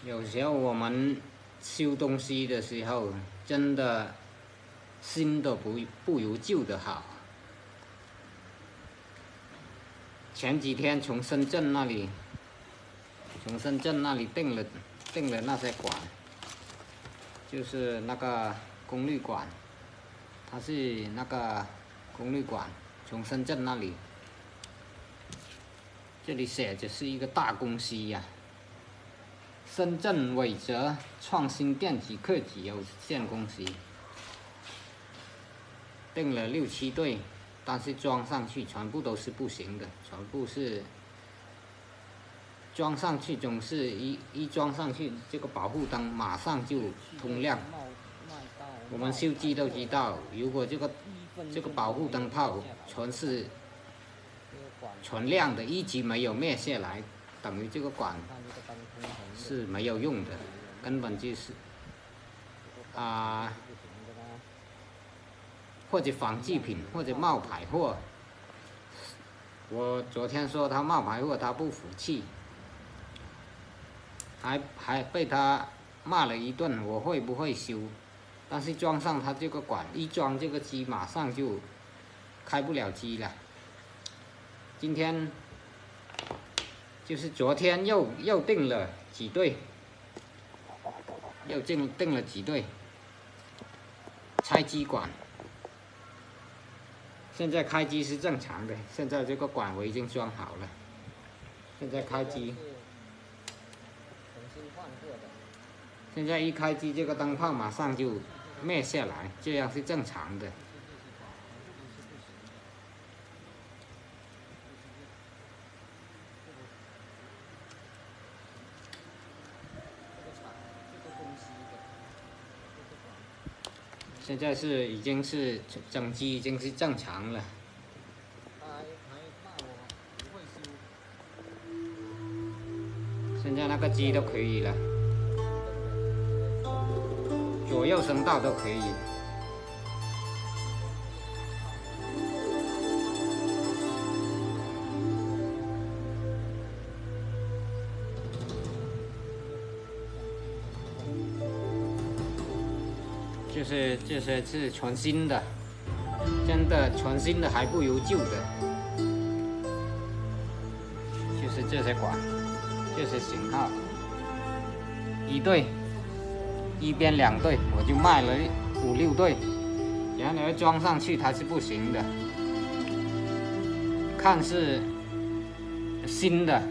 有时候我们修东西的时候，真的新的不如旧的好。前几天从深圳那里订了那些管，就是那个功率管，它是那个功率管，从深圳那里，这里写着是一个大公司呀。深圳伟泽创新电子科技有限公司，订了6、7对，但是装上去全部都是不行的，全部是装上去总是一装上去，这个保护灯马上就通亮。我们修机都知道，如果这个保护灯泡全亮的，一直没有灭下来，等于这个管是没有用的，根本就是或者仿制品或者冒牌货。我昨天说他冒牌货，他不服气，还被他骂了一顿。我会不会修？但是装上他这个管，一装这个机马上就开不了机了。今天就是昨天又订了几对，又订了几对拆机管。现在开机是正常的，现在这个管我已经装好了，现在开机。现在一开机，这个灯泡马上就灭下来，这样是正常的。现在已经是整机已经是正常了。现在那个机都可以了，左右声道都可以。这些是全新的，真的全新的还不如旧的。就是这些管，这些型号，1对，一边2对，我就卖了5、6对，然后装上去它是不行的，看是新的。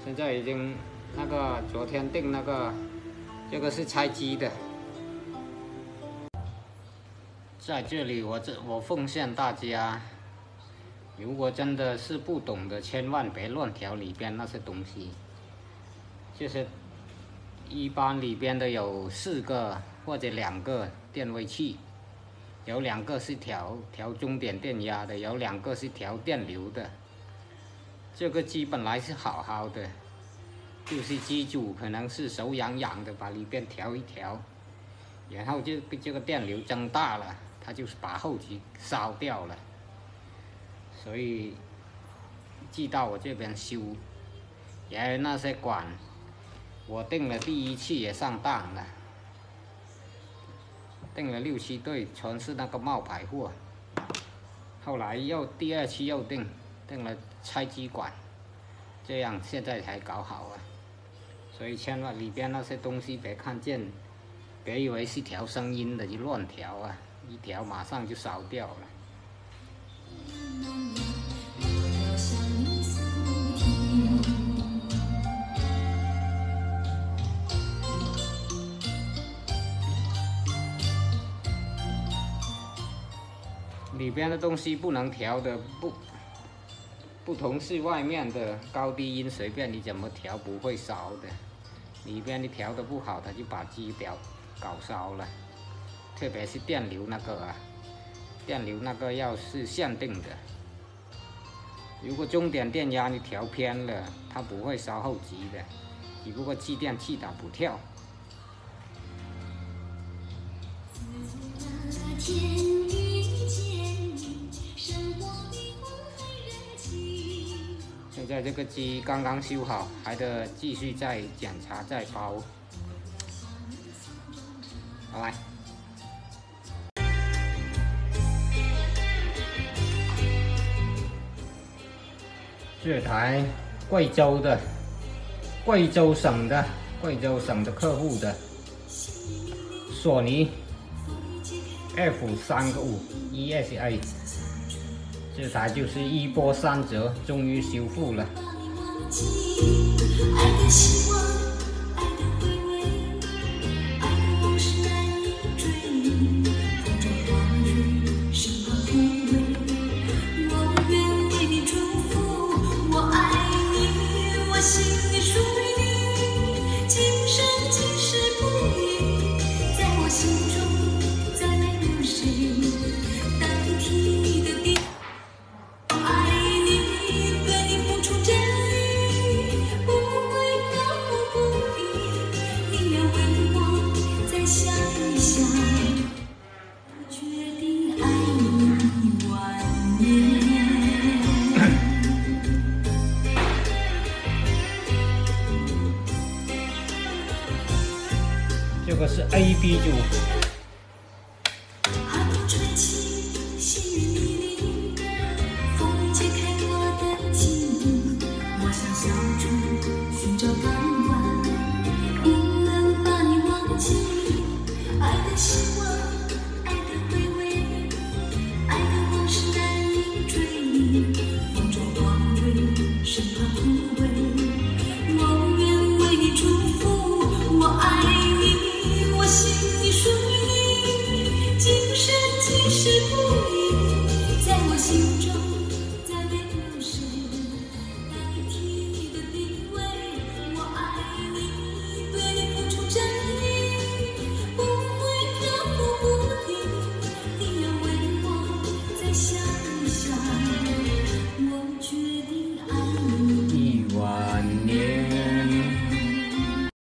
现在已经那个昨天订那个，这个是拆机的。在这里我奉劝大家，如果真的是不懂的，千万别乱调里边那些东西。就是一般里边的有4个或者2个电位器，有2个是调终点电压的，有2个是调电流的。这个机本来是好好的，就是机主可能是手痒痒的，把里边调一调，然后这个电流增大了，它就是把后级烧掉了。所以寄到我这边修，然后那些管我订了第1期也上当了，订了6、7对，全是那个冒牌货。后来第2期又订了拆机管，这样现在才搞好啊。所以千万里边那些东西别看见，别以为是调声音的就乱调啊，一调马上就烧掉了。里边的东西不能调的，不同是外面的高低音，随便你怎么调不会烧的。里边你调的不好，它就把机搞烧了。特别是电流那个电流那个要是限定的，如果终点电压你调偏了，它不会烧后级的，只不过继电器打不跳。现在这个机刚刚修好，还得继续再检查再包。好来，这台贵州省的客户的索尼 F3.5 ESA， 这台就是一波三折，终于修复了。这个是 AB 组。